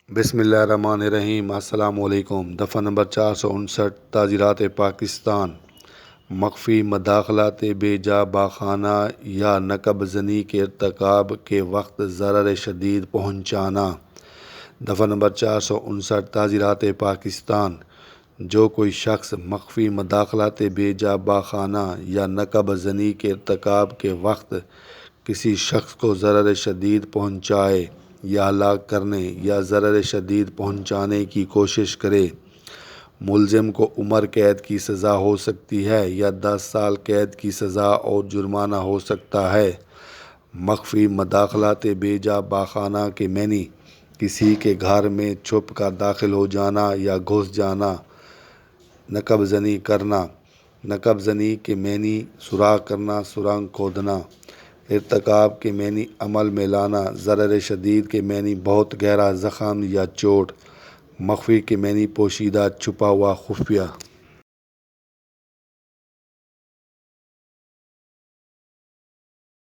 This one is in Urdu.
بسم اللہ الرحمن الرحیم۔ السلام علیکم۔ دفعہ نمبر 459 تعزیرات پاکستان۔ مخفی مداخلت بے جا باخانہ یا نقب زنی کے ارتکاب کے وقت ضرر شدید پہنچانا۔ دفعہ نمبر 459 تعزیرات پاکستان۔ جو کوئی شخص مخفی مداخلت بے جا باخانہ یا نقب زنی کے ارتکاب کے وقت کسی شخص کو ضرر شدید پہنچائے یا ہلاک کرنے یا ضرر شدید پہنچانے کی کوشش کرے، ملزم کو عمر قید کی سزا ہو سکتی ہے یا 10 سال قید کی سزا اور جرمانہ ہو سکتا ہے۔ مخفی مداخلت بے جا باخانہ کے معنی کسی کے گھر میں چھپ کر داخل ہو جانا یا گھس جانا۔ نقب زنی کرنا۔ نقب زنی کے معنی سوراخ کرنا، سرنگ کھودنا۔ ارتکاب کے معنی عمل میں لانا۔ ضرر شدید کے معنی بہت گہرا زخم یا چوٹ۔ مخفی کے معنی پوشیدہ، چھپا ہوا، خفیہ۔